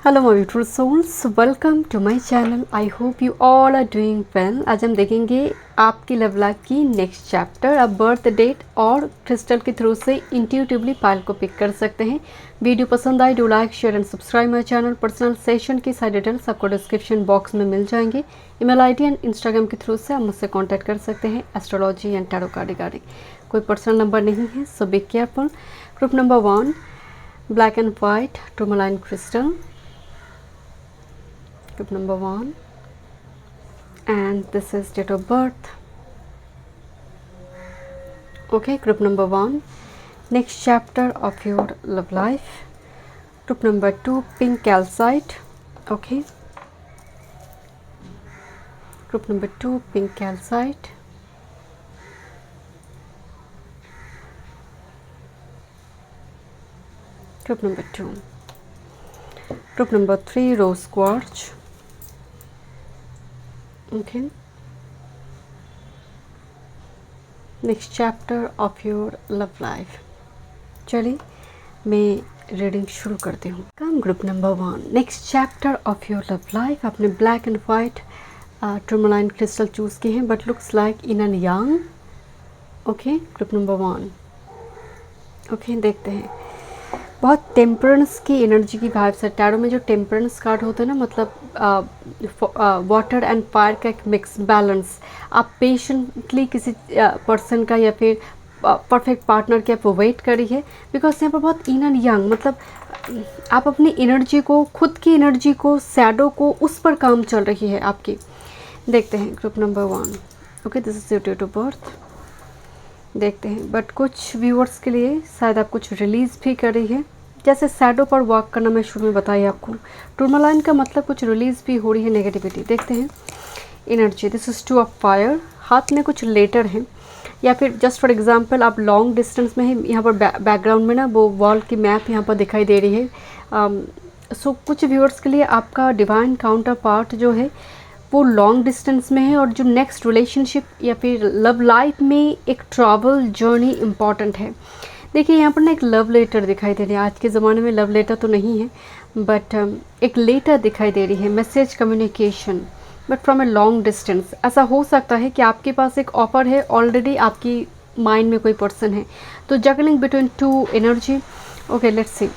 Hello my beautiful souls, welcome to my channel. I hope you all are doing well. आज हम देखेंगे आपकी love life की next chapter. आप birth date और क्रिस्टल के थ्रू से इंट्यूटिवली फाइल को पिक कर सकते हैं। वीडियो पसंद आए do like share and subscribe my channel. Personal session की सारी डिटेल्स आपको डिस्क्रिप्शन बॉक्स में मिल जाएंगे। ईमेल आईडी एंड इंस्टाग्राम के थ्रू से आप मुझसे कॉन्टैक्ट कर सकते हैं astrology and tarot card regarding. कोई पर्सनल नंबर नहीं है, so be careful. Group number 1, black and white tourmaline crystal. Group number 1, and this is date of birth. Okay, group number 1, next chapter of your love life. Group number 2, pink calcite. Okay, group number 2, pink calcite. Group number 2. Group number 3, rose quartz. Okay, next chapter of your love life. चलिए मैं reading शुरू करती हूँ। Come group number 1, next chapter of your love life. आपने black and white tourmaline crystal choose किए हैं, but looks like yin and yang. Okay, group number 1। Okay, देखते हैं। बहुत टेम्परेंस की एनर्जी की वाइब्स है। टैरो में जो टेम्परेंस कार्ड होते हैं ना, मतलब वाटर एंड फायर का एक मिक्स बैलेंस। आप पेशेंटली किसी पर्सन का या फिर परफेक्ट पार्टनर की आप वेट करिए, बिकॉज यहाँ पर बहुत इन एंड यंग, मतलब आप अपनी एनर्जी को, खुद की एनर्जी को, शैडो को, उस पर काम चल रही है आपकी। देखते हैं group number 1। Okay, this is your date of birth. देखते हैं, बट कुछ व्यूअर्स के लिए शायद आप कुछ रिलीज़ भी कर रही है। जैसे शैडो पर वॉक करना मैं शुरू में बताया आपको, टूरमलाइन का मतलब कुछ रिलीज़ भी हो रही है नेगेटिविटी। देखते हैं energy. This is 2 of fire. हाथ में कुछ लेटर हैं, या फिर जस्ट फॉर एग्जांपल आप लॉन्ग डिस्टेंस में है। यहाँ पर बैकग्राउंड में ना वो वॉल की मैप यहाँ पर दिखाई दे रही है। सो कुछ व्यूअर्स के लिए आपका डिवाइन काउंटर पार्ट जो है वो लॉन्ग डिस्टेंस में है, और जो नेक्स्ट रिलेशनशिप या फिर लव लाइफ में एक ट्रैवल जर्नी इम्पॉर्टेंट है। देखिए यहाँ पर ना एक लव लेटर दिखाई दे रही है। आज के ज़माने में लव लेटर तो नहीं है, बट एक लेटर दिखाई दे रही है, message communication, but from a long distance. ऐसा हो सकता है कि आपके पास एक ऑफर है, ऑलरेडी आपकी माइंड में कोई पर्सन है। तो juggling between 2 energy. Okay, let's see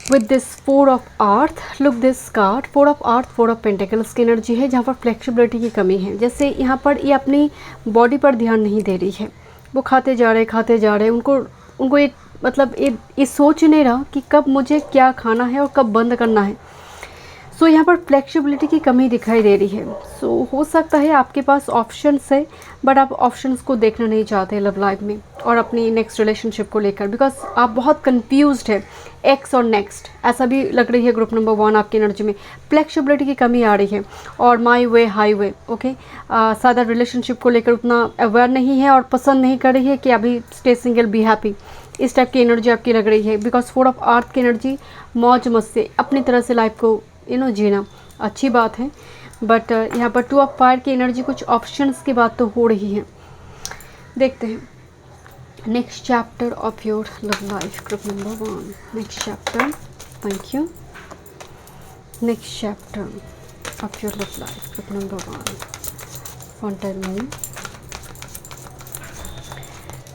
with this 4 of earth, look this card, 4 of earth, 4 of pentacles की एनर्जी है, जहाँ पर फ्लेक्सिबिलिटी की कमी है। जैसे यहाँ पर ये अपनी बॉडी पर ध्यान नहीं दे रही है, वो खाते जा रहे, उनको ये मतलब ये सोच नहीं रहा कि कब मुझे क्या खाना है और कब बंद करना है। सो यहाँ पर फ्लेक्सिबिलिटी की कमी दिखाई दे रही है। सो हो सकता है आपके पास ऑप्शंस है, बट आप ऑप्शंस को देखना नहीं चाहते लव लाइफ में और अपनी नेक्स्ट रिलेशनशिप को लेकर, बिकॉज आप बहुत कंफ्यूज्ड है एक्स और नेक्स्ट। ऐसा भी लग रही है ग्रुप नंबर 1 आपकी एनर्जी में। फ्लेक्सिबिलिटी की कमी आ रही है, और माई वे हाई वे। ओके, सादा रिलेशनशिप को लेकर उतना अवेयर नहीं है और पसंद नहीं कर रही है कि अभी स्टे सिंगल, बी हैप्पी। इस टाइप की एनर्जी आपकी लग रही है, बिकॉज 4 ऑफ अर्थ की एनर्जी मौज मस्ती, अपनी तरह से लाइफ को जीना अच्छी बात है। बट यहाँ पर 2 ऑफ फायर की एनर्जी, कुछ ऑप्शंस की बात तो हो रही है। देखते हैं next chapter of your love life, group number 1। Next chapter, thank you. Next chapter of your love life, group number 1, one time moon.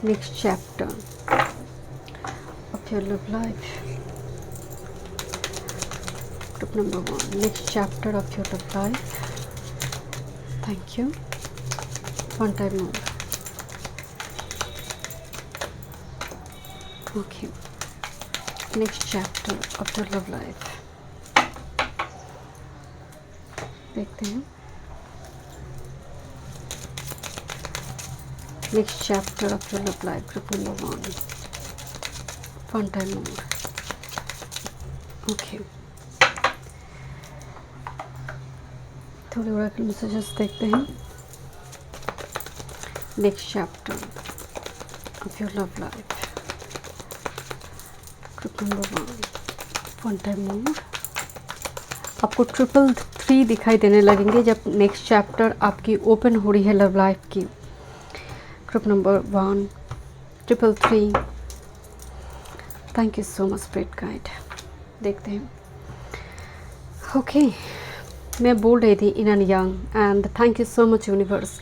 Next chapter of your love life, group number 1, next chapter of your love life, thank you, one time more. Okay, next chapter of your love life, देखते हैं next chapter of your love life, group number 1, one time more. Okay, थोड़े Oracle messages देखते हैं। Next chapter of your love life, group number 1, one time मोर। आपको 333 दिखाई देने लगेंगे जब नेक्स्ट चैप्टर आपकी ओपन हो रही है लव लाइफ की। Group number 1, 333। Thank you so much spirit guide. देखते हैं ओके, मैं बोल रही थी इन and young and thank you so much universe.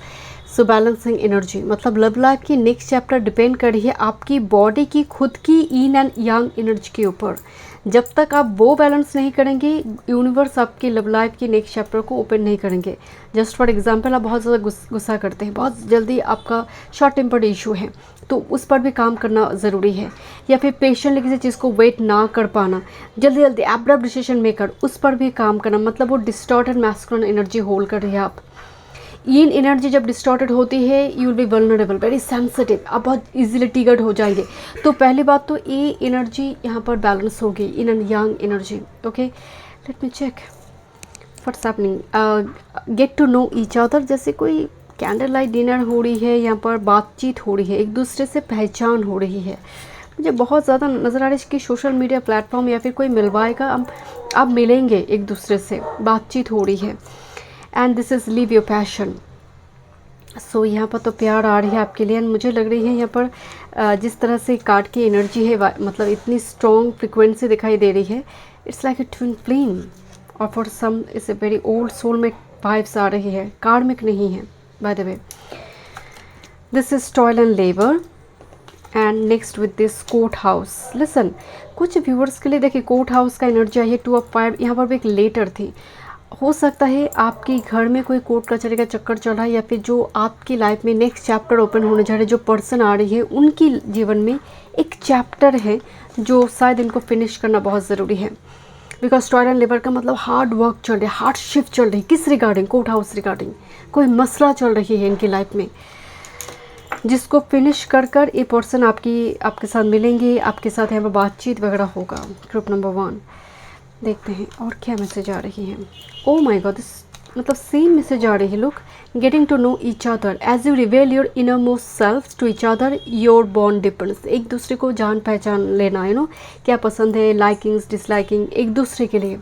So balancing energy मतलब लव लाइफ की नेक्स्ट चैप्टर डिपेंड कर रही है आपकी बॉडी की खुद की इन एंड यंग एनर्जी के ऊपर। जब तक आप वो बैलेंस नहीं करेंगे, यूनिवर्स आपकी लव लाइफ की नेक्स्ट चैप्टर को ओपन नहीं करेंगे। जस्ट फॉर एग्जांपल, आप बहुत ज़्यादा गुस्सा करते हैं, बहुत जल्दी आपका शॉर्ट टेम्पर्ड इशू है, तो उस पर भी काम करना ज़रूरी है। या फिर पेशेंटली किसी चीज़ को वेट ना कर पाना, जल्दी जल्दी एब्रप्ट डिसीजन मेकर, उस पर भी काम करना, मतलब वो डिस्टॉर्टेड मैस्कुलिन एनर्जी होल्ड कर रही है आप। इन एनर्जी जब डिस्टॉर्टेड होती है, you will be vulnerable, very sensitive, आप बहुत इजीली ट्रिगर्ड हो जाएंगे। तो पहली बात तो ये एनर्जी यहाँ पर बैलेंस होगी, yin and yang energy. Okay, let me check what's happening. Get to know each other, जैसे कोई कैंडल लाइट डिनर हो रही है, यहाँ पर बातचीत हो रही है, एक दूसरे से पहचान हो रही है। मुझे बहुत ज़्यादा नज़र आ रहा है कि सोशल मीडिया प्लेटफॉर्म या फिर कोई मिलवाएगा, आप मिलेंगे एक दूसरे से, बातचीत हो रही है। And this is live your passion. So यहाँ पर तो प्यार आ रही है आपके लिए। एंड मुझे लग रही है यहाँ पर जिस तरह से कार्ड की एनर्जी है, मतलब इतनी स्ट्रॉन्ग फ्रिक्वेंसी दिखाई दे रही है, it's like a twin flame. और for some it's a very old soulmate vibes आ रही है, कार्मिक नहीं है by the way. This is toil and labour and next with this court house. Listen, कुछ व्यूअर्स के लिए देखिए कोर्ट हाउस का एनर्जी आई है, 2 ऑफ फायर। यहाँ पर भी एक लेटर थी। हो सकता है आपके घर में कोई कोर्ट कचहरी का चक्कर चल रहा है, या फिर जो आपकी लाइफ में नेक्स्ट चैप्टर ओपन होने जा रहे हैं, जो पर्सन आ रही है उनकी जीवन में एक चैप्टर है जो शायद इनको फिनिश करना बहुत ज़रूरी है। बिकॉज टॉयल एंड लेबर का मतलब हार्ड वर्क चल रही है, हार्ड शिफ्ट चल रही है। किस रिगार्डिंग? कोर्ट हाउस रिगार्डिंग कोई मसला चल रही है इनकी लाइफ में, जिसको फिनिश कर कर ये पर्सन आपके साथ मिलेंगे, आपके साथ यहाँ पर बातचीत वगैरह होगा। ग्रुप नंबर 1 देखते हैं और क्या मैसेज आ रही है। ओ माय गॉड, दिस मतलब सेम मैसेज आ रही है। Look, getting to know each other as you reveal your innermost self to each other, your bond depends. एक दूसरे को जान पहचान लेना, यू नो, क्या पसंद है, लाइकिंग्स डिसलाइकिंग, एक दूसरे के लिए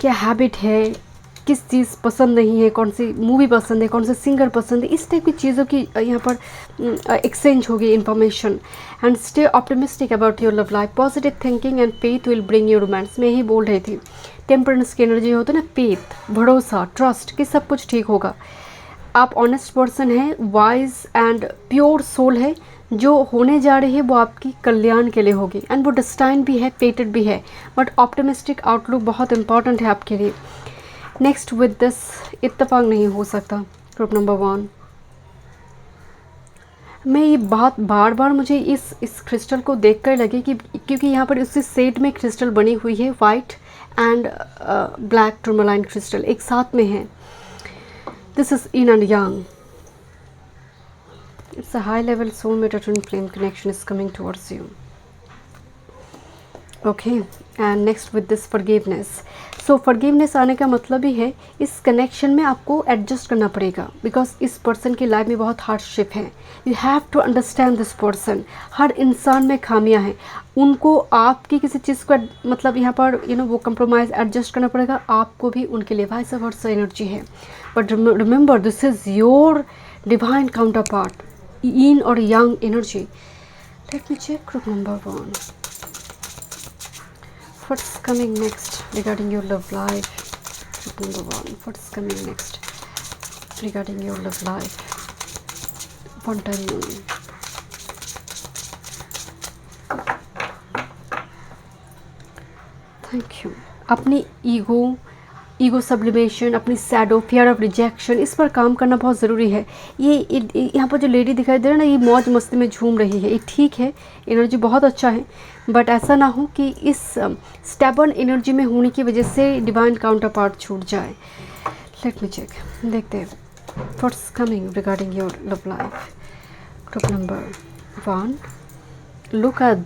क्या हैबिट है, किस चीज़ पसंद नहीं है, कौन सी मूवी पसंद है, कौन से सिंगर पसंद है, इस टाइप की चीज़ों की यहाँ पर एक्सचेंज होगी information. And stay optimistic about your love life, positive thinking and faith will bring your romance. मैं ही बोल रही थी, टेम्परेंस की एनर्जी होती है ना, फेथ, भरोसा, ट्रस्ट कि सब कुछ ठीक होगा। आप ऑनेस्ट पर्सन हैं, वाइज एंड प्योर सोल है, जो होने जा रही है वो आपकी कल्याण के लिए होगी। एंड वो डेस्टाइन भी है, फेटेड भी है, बट ऑप्टिमिस्टिक आउटलुक बहुत इंपॉर्टेंट है आपके लिए। नेक्स्ट विद दिस, इत्तेफाक नहीं हो सकता। ग्रुप नंबर 1, मैं ये बात बार बार मुझे इस क्रिस्टल को देख कर लगी कि क्योंकि यहाँ पर उसी सेट में क्रिस्टल बनी हुई है, white and black tourmaline crystal एक साथ में है। This is in and young, it's a high level soulmate twin flame connection is coming towards you. Okay, and next with this forgiveness. So forgiveness आने का मतलब ही है इस कनेक्शन में आपको एडजस्ट करना पड़ेगा, बिकॉज इस पर्सन की लाइफ में बहुत हार्डशिप है। You have to understand this person. हर इंसान में खामियां हैं, उनको आपकी किसी चीज़ को मतलब यहाँ पर वो कंप्रोमाइज़ एडजस्ट करना पड़ेगा, आपको भी उनके लिए वाइस वर्सा एनर्जी है। But remember, this is your divine counter part, yin और yang energy. Let me check group number 1. What's coming next regarding your love life? Group number 1. What's coming next regarding your love life? One time moon. Thank you. अपनी ego sublimation, अपनी shadow, fear of rejection, इस पर काम करना बहुत ज़रूरी है। ये यहाँ पर जो लेडी दिखाई दे रहा है ना, ये मौज मस्ती में झूम रही है, ये ठीक है, एनर्जी बहुत अच्छा है, बट ऐसा ना हो कि इस स्टेबन एनर्जी में होने की वजह से डिवाइन काउंटर पार्ट छूट जाए। लेट मी चेक, देखते हैं what's coming regarding your love life. Group number 1, look at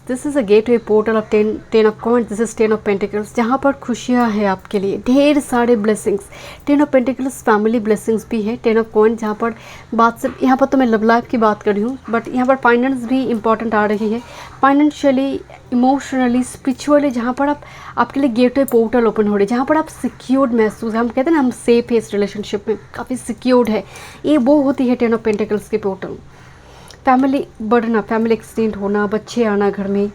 this is a gateway portal of 10 of coins. This is 10 of pentacles, जहाँ पर खुशियाँ हैं आपके लिए, ढेर सारे blessings. 10 of pentacles family blessings भी है। 10 ऑफ कॉइंस जहाँ पर बात सिर्फ, यहाँ पर तो मैं लव लाइफ की बात कर रही हूँ, बट यहाँ पर फाइनेंस भी इंपॉर्टेंट आ रही है। फाइनेंशियली, इमोशनली, स्पिरिचुअली, जहाँ पर आपके लिए गेटवे पोर्टल ओपन हो रही है, जहाँ पर आप सिक्योर्ड महसूस, हम कहते हैं ना, हम सेफ है इस रिलेशनशिप में, काफ़ी सिक्योर्ड है, ये वो होती है 10 ऑफ पेंटिकल्स की पोर्टल। फैमिली बढ़ना, फैमिली एक्सटेंड होना, बच्चे आना घर में,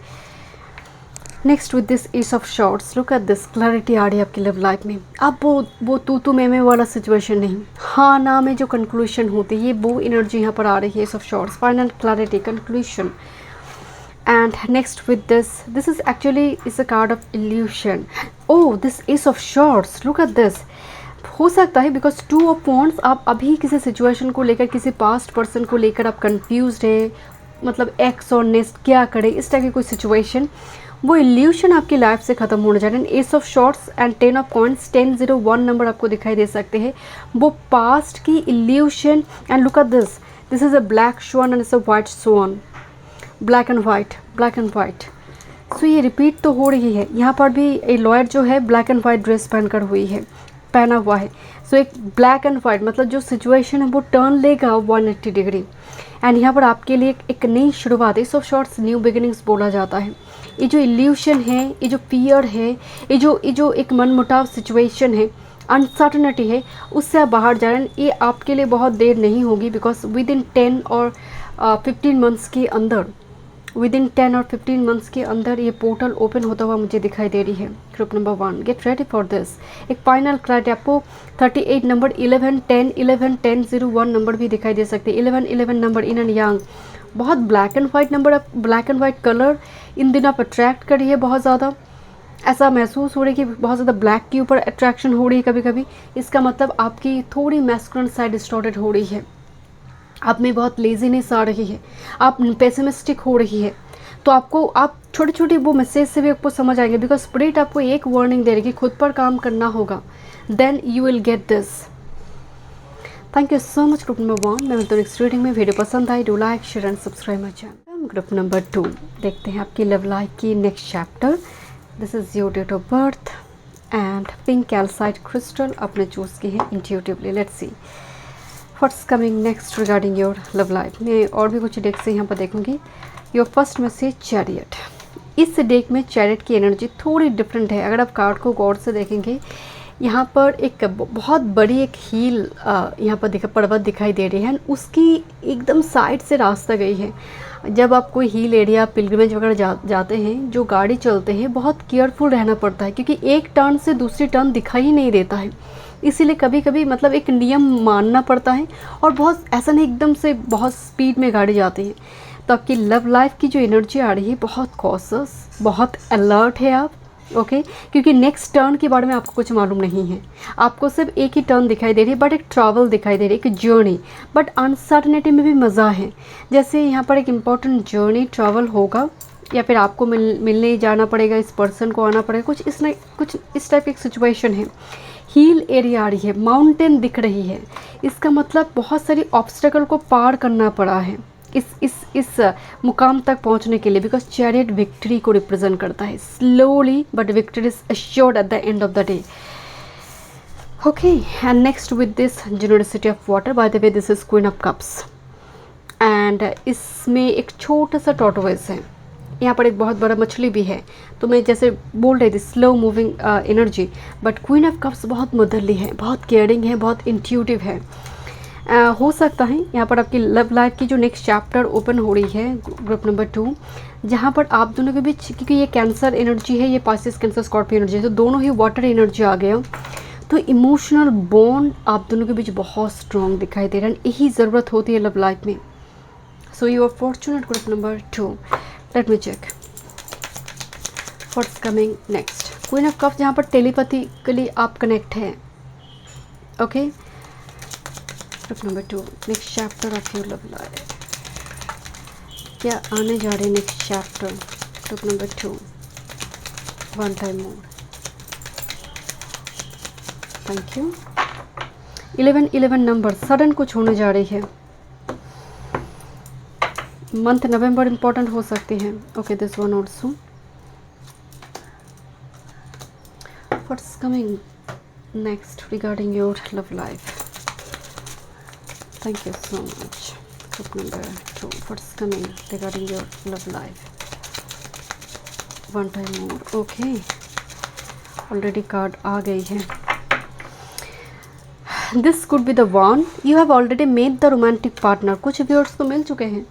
next with this ace of swords, look at this, clarity आ रही है आपकी लव लाइफ में। अब वो तू मैं वाला सिचुएशन नहीं, हाँ ना में जो कंक्लूशन होती है, ये वो एनर्जी यहाँ पर आ रही है, S of shorts, final clarity, conclusion. And next with this is actually is a card of illusion. Oh, this ace of swords, look at this. हो सकता है बिकॉज 2 ऑफ wands, आप अभी किसी सिचुएशन को लेकर, किसी पास्ट पर्सन को लेकर आप कंफ्यूज है, मतलब एक्स और नेक्स्ट क्या करे, इस टाइप की कोई सिचुएशन, वो इल्यूशन आपकी लाइफ से ख़त्म होने जा रहे हैं। Ace of swords and 10 of coins, 1001 number आपको दिखाई दे सकते हैं, वो पास्ट की illusion. And look at this is a black swan and it's a white swan, black and white. So ये रिपीट तो हो रही है, यहाँ पर भी ए लॉयर जो है ब्लैक एंड वाइट ड्रेस पहना हुआ है। सो एक ब्लैक एंड वाइट, मतलब जो सिचुएशन है वो टर्न लेगा 180 डिग्री, एंड यहाँ पर आपके लिए एक नई शुरुआत है। ऑफ शॉर्ट्स न्यू बिगिनिंग्स बोला जाता है। ये जो इल्यूशन है, ये जो फियर है, ये जो एक मनमुटाव सिचुएशन है, अनसर्टनिटी है, उससे आप बाहर जा रहे हैं। ये आपके लिए बहुत देर नहीं होगी, बिकॉज विद इन 10 और 15 मंथ्स के अंदर, ये पोर्टल ओपन होता हुआ मुझे दिखाई दे रही है। Group number 1, get ready for this. एक फाइनल क्राइटेरिया आपको 38 नंबर, 11, 10, 11, 10, 01 नंबर भी दिखाई दे सकते हैं। 11, 11 नंबर इन एंड यंग, बहुत black and white number, black and white colour इन दिन आप अट्रैक्ट कर रही है बहुत ज़्यादा। ऐसा महसूस हो रही है कि बहुत ज़्यादा ब्लैक के ऊपर अट्रैक्शन हो रही है कभी कभी। इसका मतलब आपकी थोड़ी मैस्कुलिन साइड डिस्टॉर्टेड हो रही है, आप में बहुत लेजीनेस आ रही है, आप पेसिमिस्टिक हो रही है। तो आप छोटी छोटी वो मैसेज से भी आपको समझ आएंगे, बिकॉज स्पिरिट आपको एक वार्निंग दे रही है कि खुद पर काम करना होगा, then you will get this. Thank you so much group number 1। मैं मिलता हूँ नेक्स्ट रीडिंग में। वीडियो पसंद आई, do like, share and subscribe my channel. Group number 2 देखते हैं आपकी लव लाइफ की next chapter. This is your date of birth and pink calcite crystal आपने चूज़ की है intuitively. Let's see what's coming next regarding your love life. मैं और भी कुछ डेक से यहाँ पर देखूँगी। Your first message chariot. इस डेक में चैरियट की एनर्जी थोड़ी डिफरेंट है। अगर आप कार्ड को गौर से देखेंगे, यहाँ पर एक बहुत बड़ी एक हील यहाँ पर पर्वत दिखाई दे रही है, उसकी एकदम साइड से रास्ता गई है। जब आप कोई हिल एरिया पिलग्रिमेज वगैरह जाते हैं, जो गाड़ी चलते हैं, बहुत केयरफुल रहना पड़ता है, क्योंकि एक टर्न से दूसरी टर्न दिखाई ही नहीं देता है। इसीलिए कभी कभी मतलब एक नियम मानना पड़ता है, और बहुत ऐसा नहीं एकदम से बहुत स्पीड में गाड़ी जाती है। तो आपकी लव लाइफ की जो एनर्जी आ रही है, बहुत कॉशियस, बहुत अलर्ट है आप, ओके क्योंकि नेक्स्ट टर्न के बारे में आपको कुछ मालूम नहीं है। आपको सिर्फ एक ही टर्न दिखाई दे रही है, बट एक ट्रैवल दिखाई दे रही है, एक जर्नी, बट अनसर्टनिटी में भी मज़ा है। जैसे यहाँ पर एक इम्पॉर्टेंट जर्नी ट्रैवल होगा, या फिर आपको मिलने जाना पड़ेगा, इस पर्सन को आना पड़ेगा, कुछ इस टाइप की सिचुएशन है। हिल एरिया आ रही है, माउंटेन दिख रही है, इसका मतलब बहुत सारी ऑब्स्टेकल को पार करना पड़ा है इस मुकाम तक पहुंचने के लिए, बिकॉज चैरियट विक्ट्री को रिप्रेजेंट करता है। Slowly but victory is assured at the end of the day. Okay, and next with this generosity of water. Bye the way this is queen of cups, and इसमें एक छोटा सा tortoise है, यहाँ पर एक बहुत बड़ा मछली भी है। तो मैं जैसे बोल रही थी slow moving energy, but queen of cups बहुत मदरली है, बहुत केयरिंग है, बहुत इंट्यूटिव है। हो सकता है यहाँ पर आपकी लव लाइफ की जो नेक्स्ट चैप्टर ओपन हो रही है, ग्रुप नंबर 2, जहाँ पर आप दोनों के बीच, क्योंकि ये कैंसर एनर्जी है, ये पाइसेस कैंसर स्कॉर्पियो एनर्जी है, तो दोनों ही वाटर एनर्जी आ गया, तो इमोशनल बॉन्ड आप दोनों के बीच बहुत स्ट्रॉन्ग दिखाई दे रहा है। यही ज़रूरत होती है लव लाइफ में। So you are fortunate group number 2। Let me check what's coming next. Queen of cups, जहाँ पर टेलीपैथिकली आप कनेक्ट हैं, okay. Group number 2, next chapter of your love life, क्या आने जा रहे next chapter. Group number 2, one time more, thank you. 11 number, sudden कुछ होने जा रही है। मंथ नवंबर इंपॉर्टेंट हो सकती है, okay this one also. What's coming next regarding your love life. Thank you so much. Group number 2. What's coming regarding your love life? One time more. Okay. Already card आ गई है. This could be the one. You have already made the romantic partner. कुछ viewers तो मिल चुके हैं।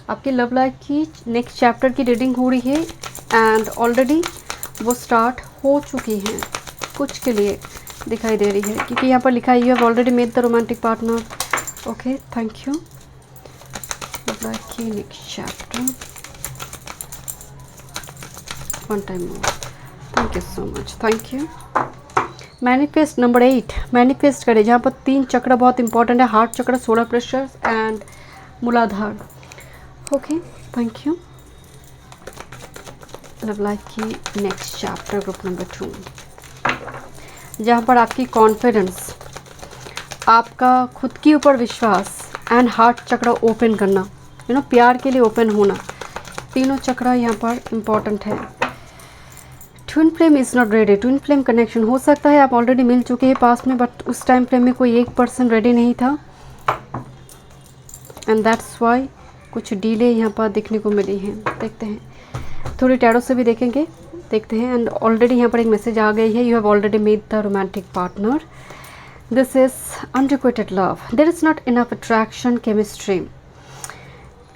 आपकी love life की next chapter की reading हो रही है। एंड ऑलरेडी वो स्टार्ट हो चुकी हैं कुछ के लिए दिखाई दे रही है, क्योंकि यहाँ पर लिखा है you have already made the romantic partner. Okay, thank you. Next chapter, one time more, thank you so much, thank you. Manifest number 8, manifest करें, जहाँ पर 3 चक्र बहुत इंपॉर्टेंट है, हार्ट चक्र, सोलर प्रेशर एंड मूलाधार। Okay, thank you. Love life की next chapter, group number 2, जहाँ पर आपकी कॉन्फिडेंस, आपका खुद के ऊपर विश्वास एंड हार्ट चक्र ओपन करना, प्यार के लिए ओपन होना, तीनों चक्र यहाँ पर इम्पॉर्टेंट है। Twin flame is not ready, twin flame connection हो सकता है आप ऑलरेडी मिल चुके हैं पास में, बट उस टाइम फ्रेम में कोई एक पर्सन रेडी नहीं था, एंड दैट्स वाई कुछ डीले यहाँ पर देखने को मिली हैं। देखते हैं, थोड़ी टैरो से भी देखेंगे, देखते हैं। एंड ऑलरेडी यहाँ पर एक मैसेज आ गई है, you have already made the romantic partner, this is unrequited love, there is not enough attraction, chemistry.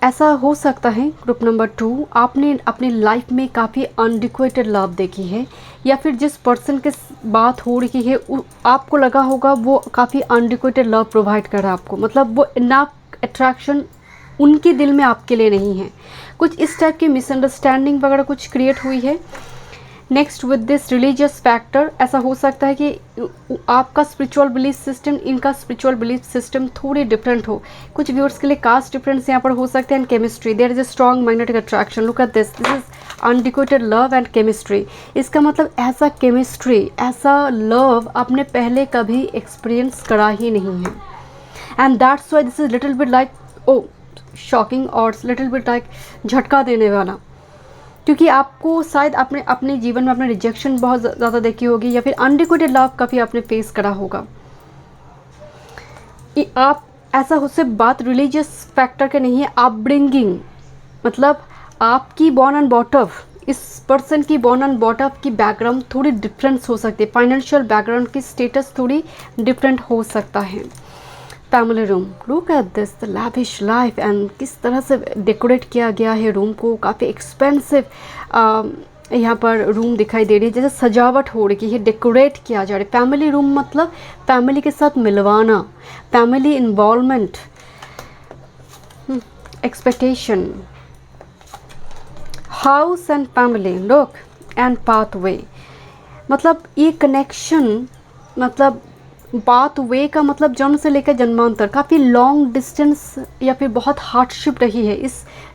ऐसा हो सकता है ग्रुप नंबर 2, आपने अपनी लाइफ में काफ़ी अनरिक्वेटेड लव देखी है, या फिर जिस पर्सन के बात हो रही है आपको लगा होगा वो काफ़ी अनरिक्वेटेड लव प्रोवाइड कर रहा है आपको, मतलब वो इनफ अट्रैक्शन उनके दिल में आपके लिए नहीं है। कुछ इस टाइप की मिसअंडरस्टैंडिंग वगैरह कुछ क्रिएट हुई है। Next with this religious factor, ऐसा हो सकता है कि आपका स्पिरिचुअल बिलीफ सिस्टम, इनका स्पिरिचुअल बिलीफ सिस्टम थोड़ी डिफरेंट हो। कुछ व्यूअर्स के लिए कास्ट डिफरेंस यहाँ पर हो सकते हैं। And chemistry, there is a strong magnetic attraction, look at this, this is unrequited love and chemistry. इसका मतलब ऐसा केमिस्ट्री, ऐसा लव आपने पहले कभी एक्सपीरियंस करा ही नहीं है, and that's why this is little bit like oh shocking और लिटिल बिट लाइक झटका देने वाला, क्योंकि आपको शायद आपने अपने जीवन में अपने रिजेक्शन बहुत ज़्यादा देखी होगी, या फिर अनरिक्वेटेड लव काफ़ी आपने फेस करा होगा। आप ऐसा हो, सिर्फ बात रिलीजियस फैक्टर के नहीं है, अपब्रिंगिंग, मतलब आपकी बॉर्न एंड बॉटअप, इस पर्सन की बॉर्न एंड बॉटअप की बैकग्राउंड थोड़ी डिफरेंस हो सकती है, फाइनेंशियल बैकग्राउंड की स्टेटस थोड़ी डिफरेंट हो सकता है। Family room, look at this, the lavish life, and किस तरह से डेकोरेट किया गया है रूम को, काफ़ी एक्सपेंसिव यहाँ पर रूम दिखाई दे रही है, जैसे सजावट हो रही है, डेकोरेट किया जा रहा है। फैमिली रूम मतलब फैमिली के साथ मिलवाना, family involvement, expectation, house and family, look and pathway, मतलब ये कनेक्शन, मतलब पाथ वे का मतलब जन्म से लेकर जन्मांतर, काफ़ी लॉन्ग डिस्टेंस या फिर बहुत हार्डशिप रही है।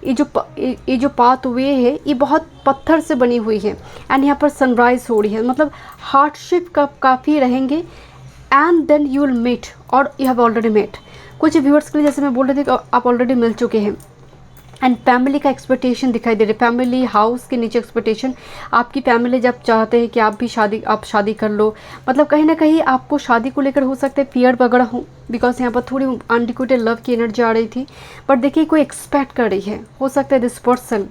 ये जो पाथ वे है ये बहुत पत्थर से बनी हुई है, एंड यहाँ पर सनराइज हो रही है, मतलब हार्डशिप का काफ़ी रहेंगे, and then you will meet, और यू हैव ऑलरेडी मेट। कुछ व्यूअर्स के लिए जैसे मैं बोल रही थी कि आप ऑलरेडी मिल चुके हैं, एंड फैमिली का एक्सपेक्टेशन दिखाई दे रही है, फैमिली हाउस के नीचे एक्सपेक्टेशन, आपकी फैमिली जब चाहते हैं कि आप शादी कर लो, मतलब कहीं ना कहीं आपको शादी को लेकर हो सकता है फियर वगैरह हो, बिकॉज यहाँ पर थोड़ी अनडिक्वेटेड लव की एनर्जी आ रही थी, बट देखिए कोई एक्सपेक्ट कर रही है, हो सकता है this person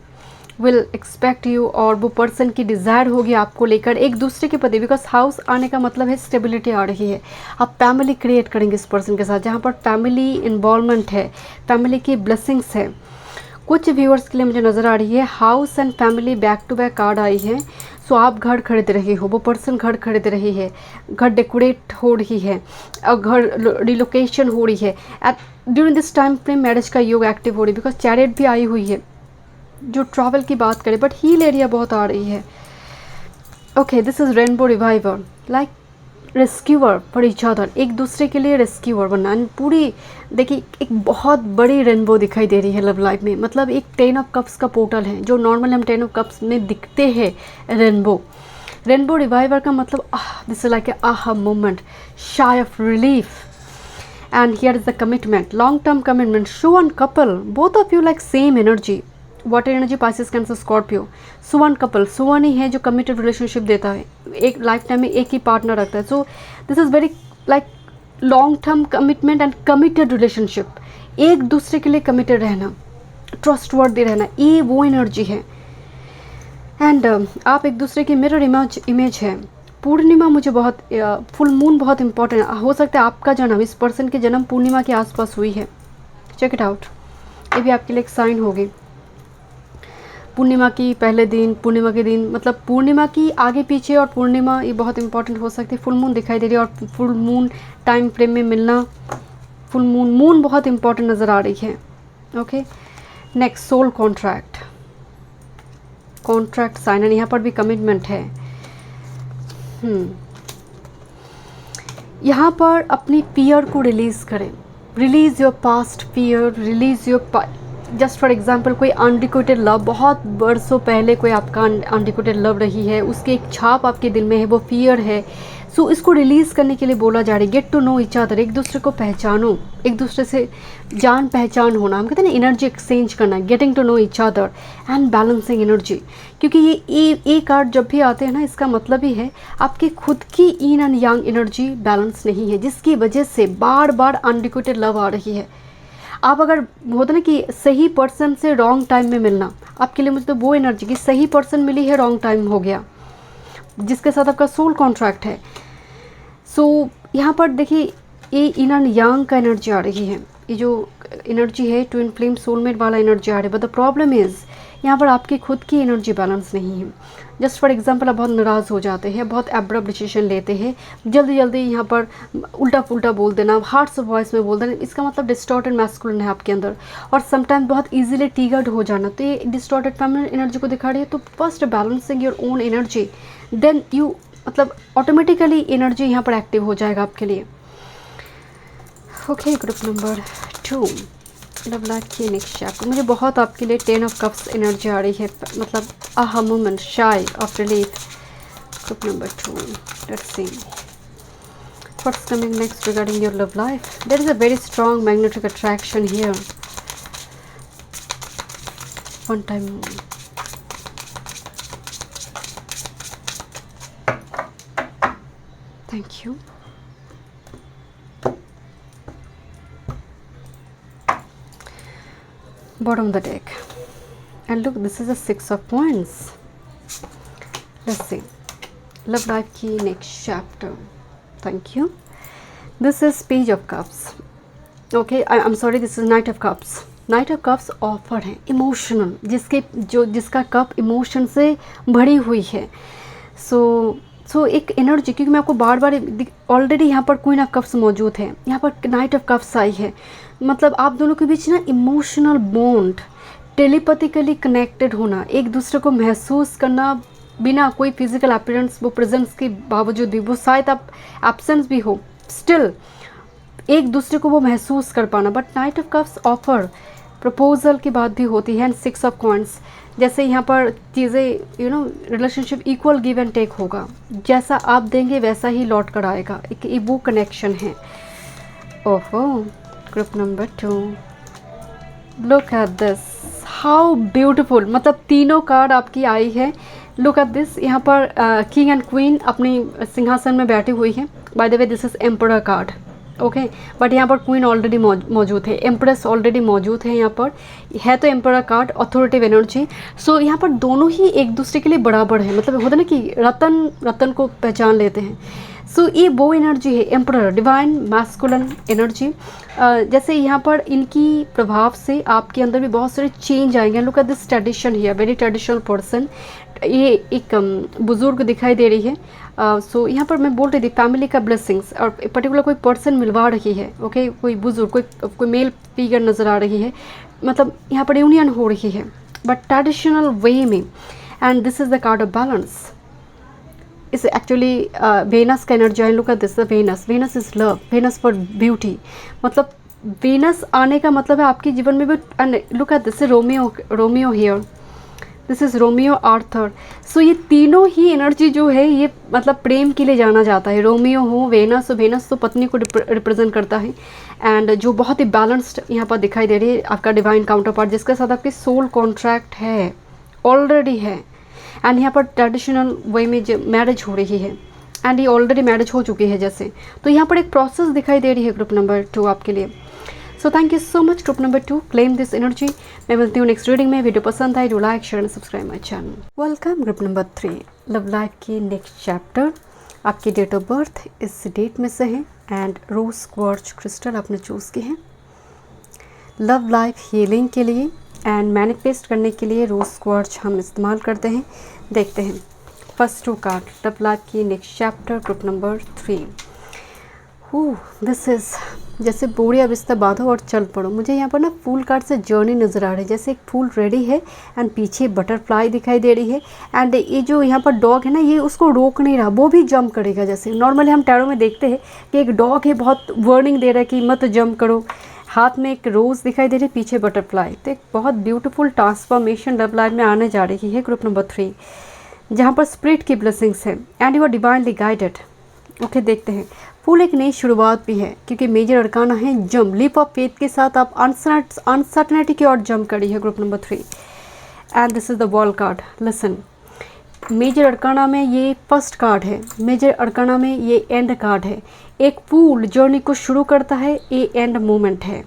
will expect you, और वो पर्सन की डिज़ायर होगी आपको लेकर एक दूसरे के प्रति, बिकॉज हाउस आने का मतलब है स्टेबिलिटी आ रही है, आप फैमिली क्रिएट करेंगे इस पर्सन के साथ, जहाँ पर फैमिली इन्वॉल्वमेंट है, फैमिली की ब्लेसिंग्स है। कुछ व्यूअर्स के लिए मुझे नज़र आ रही है house and family back to back card आई है। सो आप घर खरीद रहे हो, वो पर्सन घर खरीद रही है, घर डेकोरेट हो रही है, घर रिलोकेशन हो रही है। During this time frame marriage का योग एक्टिव हो रही है, बिकॉज चैरियट भी आई हुई है जो ट्रैवल की बात करे, बट हील एरिया बहुत आ रही है। Okay, this is rainbow reviver, like rescuer for each other, एक दूसरे के लिए रेस्क्यूअर बनना। पूरी देखिए एक बहुत बड़ी रेनबो दिखाई दे रही है लव लाइफ में, मतलब एक 10 ऑफ कप्स का पोर्टल है, जो नॉर्मल हम 10 ऑफ कप्स में दिखते हैं रेनबो रिवाइवर का मतलब this is like a aha moment, sigh of relief, and here is the commitment, long term commitment, show on couple, both of you like same energy, water energy, Pisces, Cancer, Scorpio, swan couple, swan ही है जो committed relationship देता है, एक life time में एक ही partner रखता है। So this is very like long term commitment and committed relationship, एक दूसरे के लिए कमिटेड रहना, ट्रस्टवर्दी रहना, ये वो एनर्जी है। एंड आप एक दूसरे की मिरर इमेज है। पूर्णिमा मुझे बहुत, फुल मून बहुत इंपॉर्टेंट है, हो सकता है आपका जन्म, इस पर्सन के जन्म पूर्णिमा के आसपास हुई है, चेक इट आउट, ये भी आपके लिए एक साइन होगी। पूर्णिमा की पहले दिन, पूर्णिमा के दिन, मतलब पूर्णिमा की आगे पीछे और पूर्णिमा ये बहुत इंपॉर्टेंट हो सकती है। फुल मून दिखाई दे रही है और फुल मून टाइम फ्रेम में मिलना, फुल मून बहुत इंपॉर्टेंट नज़र आ रही है। Okay, next soul contract sign, and यहाँ पर भी कमिटमेंट है। यहाँ पर अपनी फियर को रिलीज़ करें, release your past fear, release your just for example कोई अनडिकोटेड लव, बहुत बरसों पहले कोई आपका अनडिकोटेड लव रही है, उसकी एक छाप आपके दिल में है, वो फियर है। सो इसको रिलीज़ करने के लिए बोला जा रहा है, get to know each other, एक दूसरे को पहचानो, एक दूसरे से जान पहचान होना, हम कहते हैं ना एनर्जी एक्सचेंज करना, getting to know each other and balancing energy. क्योंकि ये कार्ड जब भी आते हैं ना, इसका मतलब ही है आपकी खुद की in and yang energy balance नहीं है, जिसकी वजह से बार बार अनडिकोटेड लव आ रही है। आप अगर होता ना कि सही पर्सन से रॉन्ग टाइम में मिलना, आपके लिए मुझे तो वो एनर्जी कि सही पर्सन मिली है, रॉन्ग टाइम हो गया, जिसके साथ आपका सोल कॉन्ट्रैक्ट है। सो यहाँ पर देखिए ये इन एंड यांग का एनर्जी आ रही है, ये जो एनर्जी है ट्विन फ्लेम सोलमेट वाला एनर्जी आ रही है। बट द प्रॉब्लम इज़ यहाँ पर आपकी खुद की एनर्जी बैलेंस नहीं है। जस्ट फॉर एग्जांपल आप बहुत नाराज़ हो जाते हैं, बहुत एब्रप्ट डिसीजन लेते हैं, जल्दी जल्दी यहाँ पर उल्टा पुल्टा बोल देना, हार्ट्स ऑफ वॉइस में बोल देना, इसका मतलब डिस्टॉर्टेड मैस्कुलिन है आपके अंदर, और समटाइम बहुत ईजिली ट्रिगर्ड हो जाना, तो ये डिस्टॉर्टेड फेमिनिन एनर्जी को दिखा रही है। तो first balancing your own energy, then you मतलब ऑटोमेटिकली एनर्जी यहाँ पर एक्टिव हो जाएगा आपके लिए। Okay, group number 2 love life की नेक्स्ट चैप्टर। मुझे बहुत आपके लिए 10 ऑफ कप्स एनर्जी आ रही है, मतलब aha moment, sigh of relief. Group number 2, let's see what's coming next regarding your love life. There is a very strong magnetic attraction here. One time more. Thank you. Bottom of the deck, and look, this is a 6 of Wands. Let's see love life की next chapter. Thank you. This is Page of Cups. Okay, I'm sorry, this is Knight of Cups. Knight of Cups offer है emotional, जिसका cup emotion से भरी हुई है। सो एक energy, क्योंकि मैं आपको बार बार ऑलरेडी यहाँ पर क्वीन ऑफ कप्स मौजूद है, यहाँ पर नाइट ऑफ कप्स आई है, मतलब आप दोनों के बीच ना इमोशनल बॉन्ड, टेलीपैथिकली कनेक्टेड होना, एक दूसरे को महसूस करना बिना कोई फिजिकल अपीयरेंस, वो प्रेजेंस के बावजूद भी, वो शायद आप एब्सेंस भी हो, स्टिल एक दूसरे को वो महसूस कर पाना। But night of cups offer proposal की बात भी होती है, एंड 6 ऑफ कॉइंस, जैसे यहाँ पर चीज़ें relationship equal give and take होगा, जैसा आप देंगे वैसा ही लौट कर आएगा, एक वो कनेक्शन है। ओहो, group number 2, look at this, how beautiful, मतलब तीनों कार्ड आपकी आई है। लुक एट दिस, यहाँ पर किंग एंड क्वीन अपनी सिंहासन में बैठी हुई है। By the way this is emperor card, okay, but यहाँ पर क्वीन ऑलरेडी मौजूद है, एम्प्रेस ऑलरेडी मौजूद है, यहाँ पर है तो एम्परर कार्ड, अथॉरिटिव एनर्जी। सो यहाँ पर दोनों ही एक दूसरे के लिए बराबर है, मतलब होता है ना कि रतन को पहचान लेते हैं। सो ये वो एनर्जी है एम्परर, डिवाइन मैस्कुलिन एनर्जी। जैसे यहाँ पर इनकी प्रभाव से आपके अंदर भी बहुत सारे चेंज आएंगे। Look at this tradition here, very traditional person, ये एक बुज़ुर्ग दिखाई दे रही है। सो यहाँ पर मैं बोल रही थी फैमिली का ब्लेसिंग्स, और पर्टिकुलर कोई पर्सन मिलवा रही है, ओके, कोई बुज़ुर्ग, कोई मेल फिगर नज़र आ रही है, मतलब यहाँ पर यूनियन हो रही है, बट ट्रेडिशनल वे में। And this is the card of balance, इस एक्चुअली वेनस का एनर्जी है। Look at this, Venus is love, Venus for beauty, मतलब वेनस आने का मतलब है आपके जीवन में भी। And look at this, Romeo here, this is Romeo Arthur. सो ये तीनों ही एनर्जी जो है ये मतलब प्रेम के लिए जाना जाता है। रोमियो हो, वेनस तो पत्नी को रिप्रेजेंट करता है, एंड जो बहुत ही बैलेंस्ड यहाँ पर दिखाई दे रही है आपका डिवाइन काउंटर पार्ट, जिसके साथ आपकी सोल कॉन्ट्रैक्ट है, ऑलरेडी है। एंड यहाँ पर ट्रेडिशनल वे में जो मैरिज हो रही है, एंड ये ऑलरेडी मैरिज हो चुकी है जैसे, तो यहाँ पर एक प्रोसेस दिखाई दे रही है ग्रुप नंबर 2 आपके लिए। So thank you so much group number 2, claim this energy. मैं मिलती हूँ नेक्स्ट रीडिंग में। वीडियो पसंद आए, do like, share and subscribe my channel. Welcome group number 3, love life की नेक्स्ट चैप्टर। आपकी डेट ऑफ बर्थ इस डेट में से है, एंड रोज क्वार्ट्ज क्रिस्टल आपने चूज़ की है। लव लाइफ हीलिंग के लिए एंड मैनिफेस्ट करने के लिए रोज़ क्वार्ट्ज हम इस्तेमाल करते हैं। देखते हैं फर्स्ट 2 कार्ड, लव लाइफ की next chapter, group number 3। This is जैसे बोरी अब बिस्तर बांधो और चल पड़ो। मुझे यहाँ पर ना फूल कार्ड से जर्नी नज़र आ रही है, जैसे एक फूल रेडी है एंड पीछे बटरफ्लाई दिखाई दे रही है एंड ये जो यहाँ पर डॉग है ना, ये उसको रोक नहीं रहा, वो भी जंप करेगा। जैसे नॉर्मली हम टैरो में देखते हैं कि एक डॉग है, बहुत वार्निंग दे रहा है कि मत जंप करो। हाथ में एक रोज़ दिखाई दे रही है, पीछे बटरफ्लाई। तो एक बहुत ब्यूटीफुल ट्रांसफॉर्मेशन लव लाइफ में आने जा रही है, ग्रुप नंबर 3, जहाँ पर स्पिरिट की ब्लेसिंग्स है and you are divinely guided. Okay, देखते हैं फुल एक नई शुरुआत भी है क्योंकि मेजर अरकाना है जंप, लीप ऑफ फेथ के साथ आप अनसर्टनिटी की ओर जंप करी है, group number 3 and this is the world card. Listen, major arcana में ये फर्स्ट कार्ड है, मेजर अरकाना में ये एंड कार्ड है। एक फूल जर्नी को शुरू करता है, ये एंड मोमेंट है।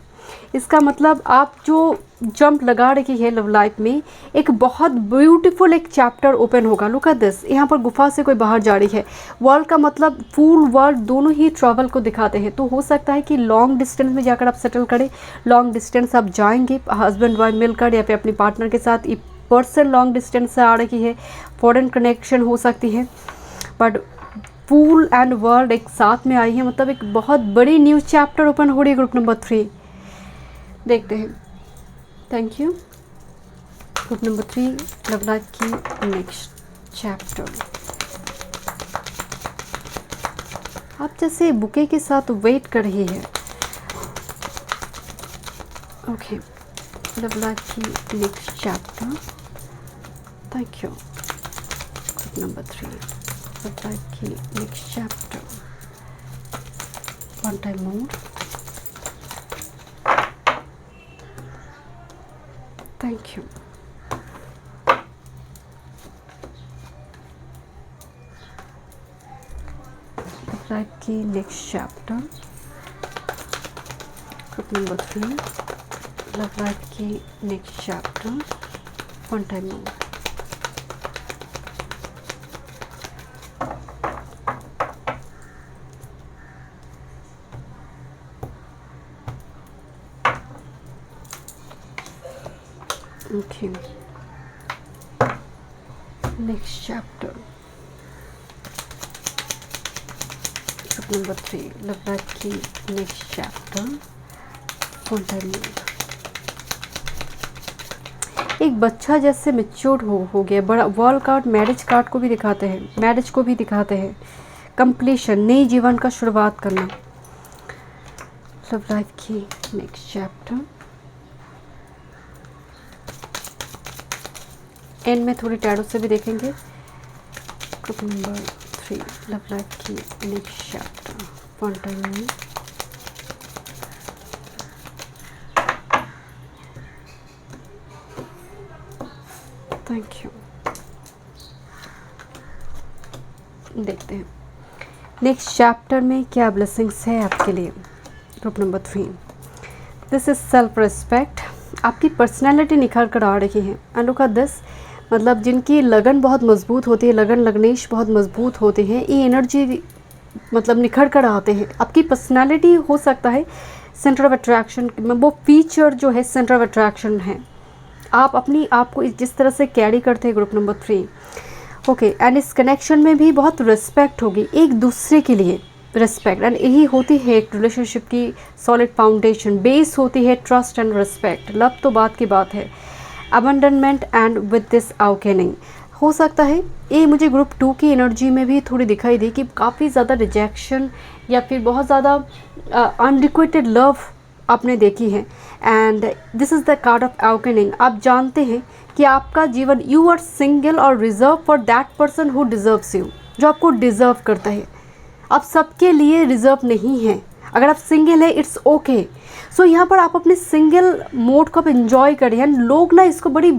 इसका मतलब आप जो जंप लगा रही है लव लाइफ में, एक बहुत ब्यूटीफुल एक चैप्टर ओपन होगा। लुक एट दिस, यहाँ पर गुफा से कोई बाहर जा रही है। वर्ल्ड का मतलब फूल वर्ल्ड दोनों ही ट्रैवल को दिखाते हैं। तो हो सकता है कि लॉन्ग डिस्टेंस में जाकर आप सेटल करें, लॉन्ग डिस्टेंस आप जाएंगे हस्बैंड वाइफ मिलकर या फिर अपने पार्टनर के साथ। ये पर्सन लॉन्ग डिस्टेंस से आ रही है, फॉरेन कनेक्शन हो सकती है, बट फूल एंड वर्ल्ड एक साथ में आई है, मतलब एक बहुत बड़ी न्यू चैप्टर ओपन हो रही है, ग्रुप नंबर 3। देखते हैं, thank you. Group number 3 love life की नेक्स्ट चैप्टर। आप जैसे बुके के साथ वेट कर रही है। ओके, लव लाइफ की next chapter, thank you. Group number 3 love life की next chapter, one time more, thank you। Love life की next chapter, group number 3 love life की next chapter, one time more. Okay, next chapter, group number 3 love life की next chapter, एक बच्चा जैसे mature हो गया। बड़ा वॉल कार्ड मैरिज कार्ड को भी दिखाते हैं, मैरिज को भी दिखाते हैं, कंप्लीशन, नई जीवन का शुरुआत करना। लव लाइफ की नेक्स्ट चैप्टर, एंड में थोड़ी टैरो से भी देखेंगे। ग्रुप नंबर 3 लव लाइफ की नेक्स्ट चैप्टर, वन टाइम में। Thank you. देखते हैं नेक्स्ट चैप्टर में क्या ब्लेसिंग्स है आपके लिए। Group number 3 this is self respect. आपकी पर्सनैलिटी निखर कर आ रही है। एंड लुक एट दिस, मतलब जिनकी लगन बहुत मजबूत होती है, लगन लगनेश बहुत मजबूत होते हैं, ये एनर्जी मतलब निखर कर आते हैं। आपकी पर्सनालिटी हो सकता है सेंटर ऑफ अट्रैक्शन, वो फीचर जो है सेंटर ऑफ अट्रैक्शन है। आप अपनी आप को जिस तरह से कैरी करते हैं, ग्रुप नंबर 3। ओके, एंड इस कनेक्शन में भी बहुत रिस्पेक्ट होगी एक दूसरे के लिए, रिस्पेक्ट। एंड यही होती है एक रिलेशनशिप की सॉलिड फाउंडेशन, बेस होती है ट्रस्ट एंड रिस्पेक्ट। लव तो बात की बात है। अबंडनमेंट एंड विद दिस अवेकनिंग, हो सकता है ये मुझे ग्रुप 2 की एनर्जी में भी थोड़ी दिखाई दी कि काफ़ी ज़्यादा रिजेक्शन या फिर बहुत ज़्यादा अनरिक्वेटेड लव आपने देखी है। And this is the card of awakening. आप जानते हैं कि आपका जीवन, यू आर सिंगल और reserve for that person who deserves you, जो आपको डिज़र्व करता है। आप सबके लिए रिजर्व नहीं हैं। अगर आप सिंगल है, इट्स ओके। सो यहाँ पर आप अपने सिंगल मोड को आप इन्जॉय करें। एंड लोग ना इसको बड़ी,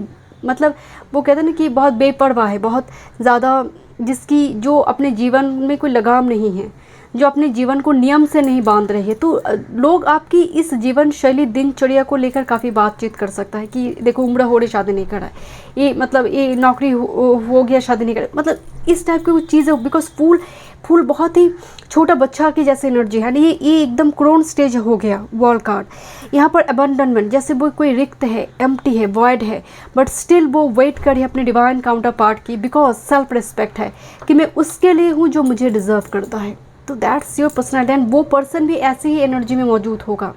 मतलब वो कहते हैं ना कि बहुत बेपरवाह है, बहुत ज़्यादा, जिसकी जो अपने जीवन में कोई लगाम नहीं है, जो अपने जीवन को नियम से नहीं बांध रहे हैं। तो लोग आपकी इस जीवन शैली दिनचर्या को लेकर काफ़ी बातचीत कर सकता है कि देखो उम्र हो रही, शादी नहीं करा है, ये मतलब ये नौकरी हो गया, शादी नहीं करा, मतलब इस टाइप की कुछ चीज़ें। बिकॉज फुल बहुत ही छोटा बच्चा की जैसे एनर्जी है, ये एकदम क्रोन स्टेज हो गया वॉल कार्ड। यहाँ पर अबंडनमेंट, जैसे वो कोई रिक्त है, एम्प्टी है, वॉइड है, बट स्टिल वो वेट कर रही है अपने डिवाइन काउंटर पार्ट की, बिकॉज सेल्फ रिस्पेक्ट है कि मैं उसके लिए हूँ जो मुझे डिजर्व करता है। तो दैट्स योर पर्सनैलिटी, एंड वो पर्सन भी ऐसी ही एनर्जी में मौजूद होगा।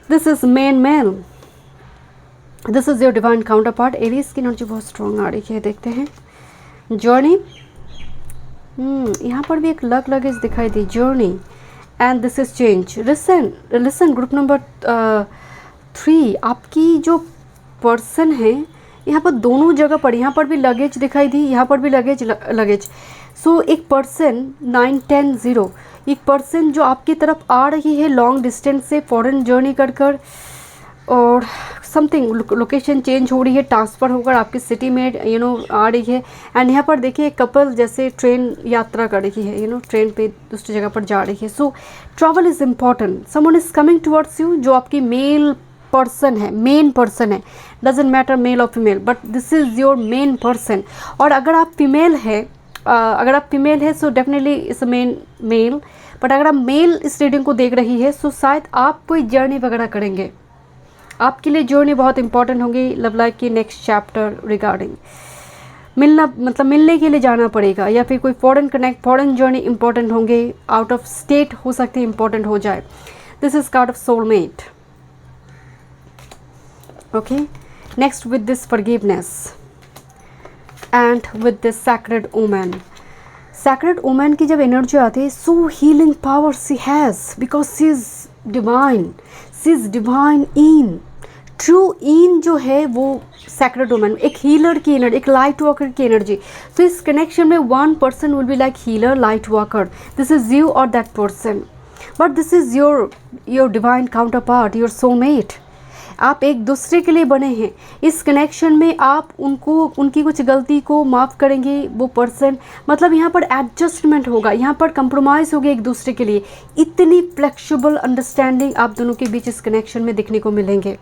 This is male, this is your divine counter part. Aries की एनर्जी बहुत स्ट्रॉन्ग आ रही है, देखते हैं। जर्नी, यहाँ पर भी एक लगेज दिखाई दी, journey, and this is change. Listen group number 3, आपकी जो पर्सन है यहाँ पर दोनों जगह पर, यहाँ पर भी लगेज दिखाई दी, यहाँ पर भी लगेज। सो एक पर्सन 9-10-0, एक पर्सन जो आपकी तरफ आ रही है लॉन्ग डिस्टेंस से, फॉरेन जर्नी कर और समथिंग लोकेशन चेंज हो रही है, ट्रांसफ़र होकर आपकी सिटी में आ रही है। एंड यहाँ पर देखिए कपल जैसे ट्रेन यात्रा कर रही है, ट्रेन पे दूसरी जगह पर जा रही है। So travel is important, someone is coming towards you, जो आपकी मेल पर्सन है, मेन पर्सन है, डजेंट मैटर मेल और female, but this is your main person. और अगर आप फीमेल है so definitely it's male, but अगर आप मेल इस रीडिंग को देख रही है सो शायद आप कोई जर्नी वगैरह करेंगे, आपके लिए जर्नी बहुत इंपॉर्टेंट होगी लव लाइफ की नेक्स्ट चैप्टर रिगार्डिंग। मिलने के लिए जाना पड़ेगा, या फिर कोई फॉरेन जर्नी इंपॉर्टेंट होंगे, आउट ऑफ स्टेट हो सकती है इंपॉर्टेंट हो जाए। This is called of soulmate. Okay, next with this forgiveness and with this sacred woman. Sacred woman की जब एनर्जी आती है, सो healing power she has, because she is divine in true in जो है वो सैक्रेड वुमन, एक healer की energy, एक लाइट वॉकर की एनर्जी। तो इस कनेक्शन में one person will be like healer, light walker, this is you और that person, but this is your divine counterpart, your soulmate. आप एक दूसरे के लिए बने हैं। इस कनेक्शन में आप उनकी कुछ गलती को माफ़ करेंगे, वो पर्सन, मतलब यहाँ पर एडजस्टमेंट होगा, यहाँ पर कंप्रोमाइज़ होगा एक दूसरे के लिए। इतनी फ्लेक्सिबल अंडरस्टैंडिंग आप दोनों के बीच इस कनेक्शन में देखने को मिलेंगे,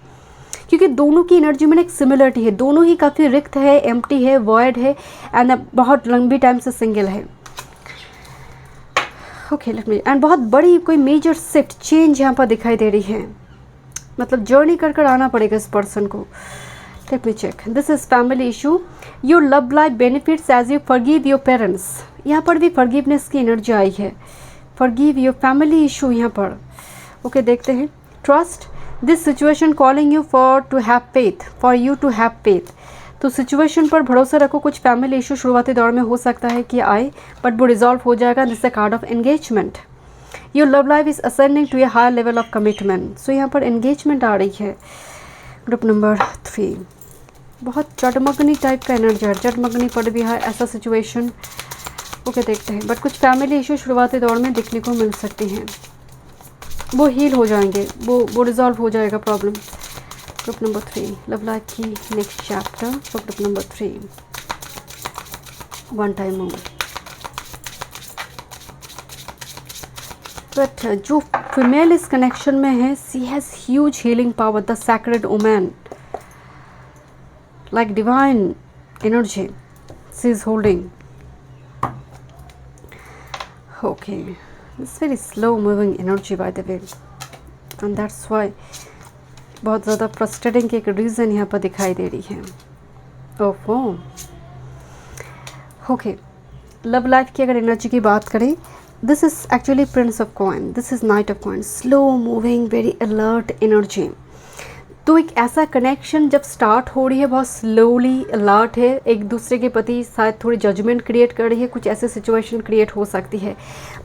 क्योंकि दोनों की एनर्जी में एक सिमिलरिटी है, दोनों ही काफ़ी रिक्त है, एम्प्टी है, वॉइड है, एंड बहुत लंबी टाइम से सिंगल है। ओके, लेट मी, एंड बहुत बड़ी कोई मेजर शिफ्ट चेंज यहाँ पर दिखाई दे रही है, मतलब जर्नी कर आना पड़ेगा इस पर्सन को। Let me check, this is family issue, your love life benefits as you forgive your parents. यहाँ पर भी फॉरगिवनेस की एनर्जी आई है, फॉरगिव योर फैमिली इशू यहाँ पर। ओके, देखते हैं। Trust this situation calling you to have faith, for you to have faith. तो सिचुएशन पर भरोसा रखो, कुछ फैमिली इशू शुरुआती दौर में हो सकता है कि आए, बट वो रिजॉल्व हो जाएगा। This a card of engagement, your love life is ascending to a higher level of commitment. So यहाँ पर एंगेजमेंट आ रही है। ग्रुप नंबर 3, बहुत चटमगनी टाइप का एनर्जी है, चटमगनी पड़ भी है ऐसा सिचुएशन। ओके, देखते हैं, बट कुछ फैमिली इशू शुरुआती दौर में देखने को मिल सकती हैं, वो हील हो जाएंगे, वो रिजॉल्व हो जाएगा problem. Group number 3 love life की next chapter for group number 3, one time more. But जो फीमेल इस कनेक्शन में है, she has huge healing power, the sacred woman, like divine energy she is holding. Okay, it's very slow moving energy by the way, and that's why बहुत ज़्यादा frustrating की एक reason यहाँ पर दिखाई दे रही है। ओहो, ओके, लव लाइफ की अगर एनर्जी की बात करें, this is actually Prince of coin, this is night of coin, slow moving very alert energy. तो एक ऐसा कनेक्शन जब स्टार्ट हो रही है, बहुत स्लोली अलर्ट है, एक दूसरे के प्रति शायद थोड़ी जजमेंट क्रिएट कर रही है, कुछ ऐसे सिचुएशन क्रिएट हो सकती है।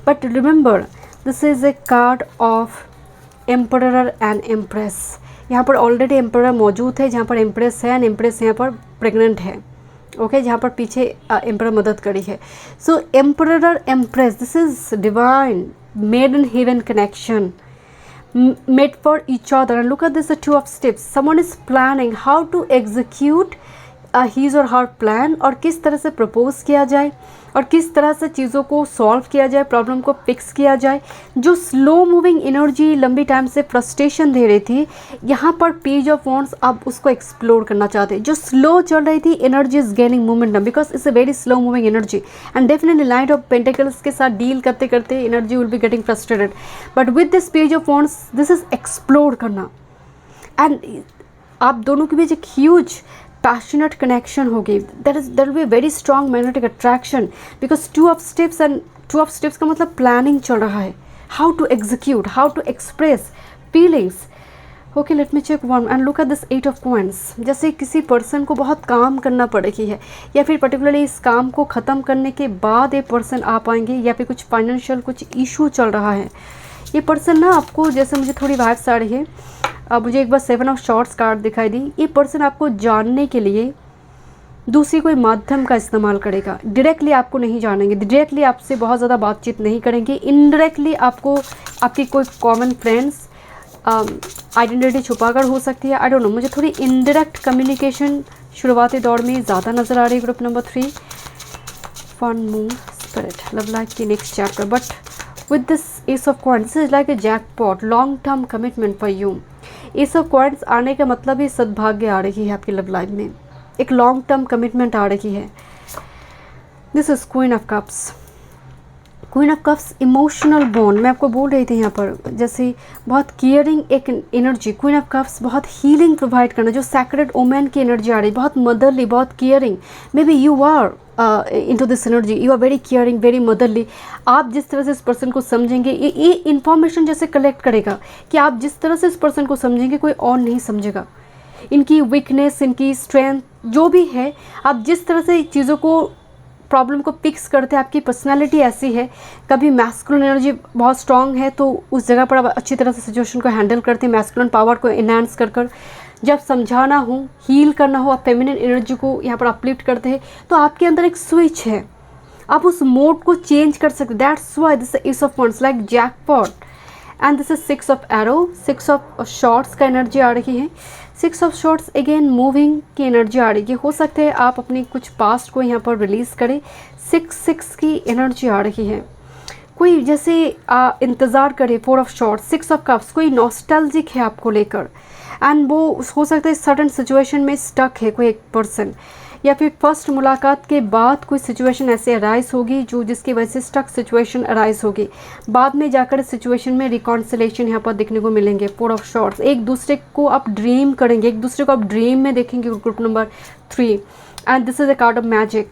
But remember, this is a card of emperor and empress. यहाँ पर ऑलरेडी एम्परर मौजूद है, जहाँ पर एम्प्रेस है, एंड एम्प्रेस यहाँ पर प्रेग्नेंट है। ओके, जहाँ पर पीछे एम्परर मदद करी है। So emperor empress, this is divine made in heaven connection, made for each other, and look at this, the 2 of steps. Someone is planning how to execute his or her plan, और किस तरह से propose किया जाए, और किस तरह से चीज़ों को सॉल्व किया जाए, प्रॉब्लम को फिक्स किया जाए। जो स्लो मूविंग एनर्जी लंबी टाइम से फ्रस्ट्रेशन दे रही थी, यहाँ पर पेज ऑफ वॉन्ड्स आप उसको एक्सप्लोर करना चाहते हैं। जो स्लो चल रही थी energy is gaining momentum because it's a very slow moving energy and definitely knight of pentacles के साथ डील करते करते energy will be getting frustrated, but with this page of wands this is explore करना and आप दोनों के बीच एक ह्यूज पैशनेट कनेक्शन होगी। There will be very strong magnetic attraction because two of steps का मतलब प्लानिंग चल रहा है, how to execute, how to express feelings. Okay, let me check one and look at this 8 of coins. जैसे किसी person को बहुत काम करना पड़ रही है या फिर पर्टिकुलरली इस काम को ख़त्म करने के बाद ये पर्सन आ पाएंगे या फिर कुछ फाइनेंशियल कुछ इशू चल रहा है। ये पर्सन ना आपको, जैसे मुझे थोड़ी वाइब्स आ रही है, अब मुझे एक बार 7 ऑफ शॉर्ट्स कार्ड दिखाई दी। ये पर्सन आपको जानने के लिए दूसरी कोई माध्यम का इस्तेमाल करेगा। डायरेक्टली आपको नहीं जानेंगे, डायरेक्टली आपसे बहुत ज़्यादा बातचीत नहीं करेंगे, इनडायरेक्टली आपको आपकी कोई कॉमन फ्रेंड्स आइडेंटिटी छुपाकर हो सकती है, आई डोंट नो। मुझे थोड़ी इनडायरेक्ट कम्युनिकेशन शुरुआती दौर में ज़्यादा नज़र आ रही है। Group number 3 fun move spirit love life की next chapter, but with this ace of coins this is like a jackpot, long term commitment for you. Ace of coins आने का मतलब ही सद्भाग्य आ रही है आपकी लव लाइफ में, एक लॉन्ग टर्म कमिटमेंट आ रही है। This is queen of cups. Queen of cups emotional bond, मैं आपको बोल रही थी यहाँ पर, जैसे बहुत केयरिंग एक एनर्जी। क्वीन ऑफ कप्स बहुत हीलिंग प्रोवाइड करना, जो सैक्रेड ओमेन की एनर्जी आ रही है, बहुत मदरली, बहुत caring. Maybe you are into this energy, you are very caring, very motherly. आप जिस तरह से इस पर्सन को समझेंगे, ये इन्फॉर्मेशन जैसे कलेक्ट करेगा कि आप जिस तरह से इस पर्सन को समझेंगे कोई और नहीं समझेगा। इनकी वीकनेस, इनकी स्ट्रेंथ जो भी है, आप जिस तरह से चीज़ों को, प्रॉब्लम को फिक्स करते हैं, आपकी पर्सनालिटी ऐसी है। कभी मैस्कुलिन एनर्जी बहुत स्ट्रांग है तो उस जगह पर आप अच्छी तरह से सिचुएशन को हैंडल करते हैं, मैस्कुलिन पावर को एनहांस कर जब समझाना हो, हील करना हो, आप फेमिनिन एनर्जी को यहाँ पर अपलिफ्ट करते हैं। तो आपके अंदर एक स्विच है, आप उस मोड को चेंज कर सकते। That's why this ace of wands like jackpot and this is 6 of arrow, 6 of shorts का एनर्जी आ रही है। 6 ऑफ शॉर्ट्स अगेन मूविंग की एनर्जी आ रही है। हो सकता है आप अपनी कुछ पास्ट को यहाँ पर रिलीज़ करें। 6 की एनर्जी आ रही है। कोई जैसे इंतज़ार करे, 4 ऑफ शॉर्ट्स, 6 ऑफ कप्स, कोई नॉस्टैल्जिक है आपको लेकर एंड वो हो सकता है सडन सिचुएशन में स्टक है कोई एक पर्सन, या फिर फर्स्ट मुलाकात के बाद कोई सिचुएशन ऐसे अराइज होगी जो जिसकी वजह से स्टक सिचुएशन अराइज होगी। बाद में जाकर इस सिचुएशन में रिकॉन्सिलेशन यहाँ पर देखने को मिलेंगे। 4 ऑफ शॉर्ट्स, एक दूसरे को आप ड्रीम करेंगे, एक दूसरे को आप ड्रीम में देखेंगे। Group number 3 and this is a card of magic.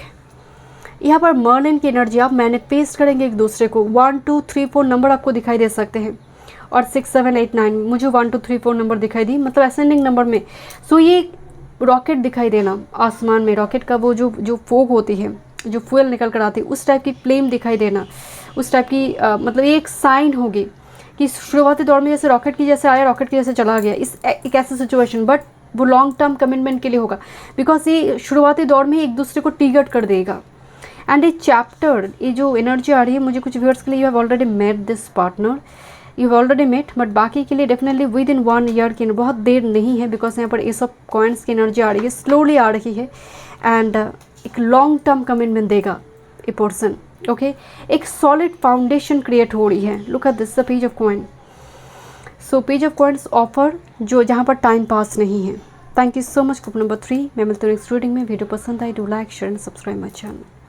यहाँ पर मर्लिन की एनर्जी, आप मैनिफेस्ट करेंगे एक दूसरे को। 1 2 3 4 नंबर आपको दिखाई दे सकते हैं और 6 7 8 9 मुझे 1 2 3 4 नंबर दिखाई दी, मतलब असेंडिंग नंबर में। सो ये रॉकेट दिखाई देना आसमान में, रॉकेट का वो जो फोग होती है, जो फ्यूल निकल कर आती है, उस टाइप की फ्लेम दिखाई देना, उस टाइप की मतलब ये एक साइन होगी कि शुरुआती दौर में जैसे रॉकेट की जैसे आया, रॉकेट की जैसे चला गया, इस एक ऐसा सिचुएशन, बट वो लॉन्ग टर्म कमिटमेंट के लिए होगा बिकॉज ये शुरुआती दौर में एक दूसरे को ट्रिगर कर देगा। एंड ये चैप्टर, ये जो एनर्जी आ रही है, मुझे कुछ व्यूअर्स के लिए, you have already met this partner, you already met, but बाकी के लिए डेफिनेटली विद इन 1 ईयर की, बहुत देर नहीं है बिकॉज यहाँ पर एस ऑफ कॉइंस की एनर्जी आ रही है, स्लोली आ रही है एंड एक लॉन्ग टर्म कमिटमेंट देगा ए पर्सन। ओके, एक सॉलिड फाउंडेशन क्रिएट हो रही है। Look at this the page of coin. So page of coins offer जो जहाँ पर टाइम पास नहीं है। Thank you so much. Group number 3 मैं मिलती हूँ नेक्स्ट रीडिंग में। वीडियो पसंद आई, do like share and subscribe my channel.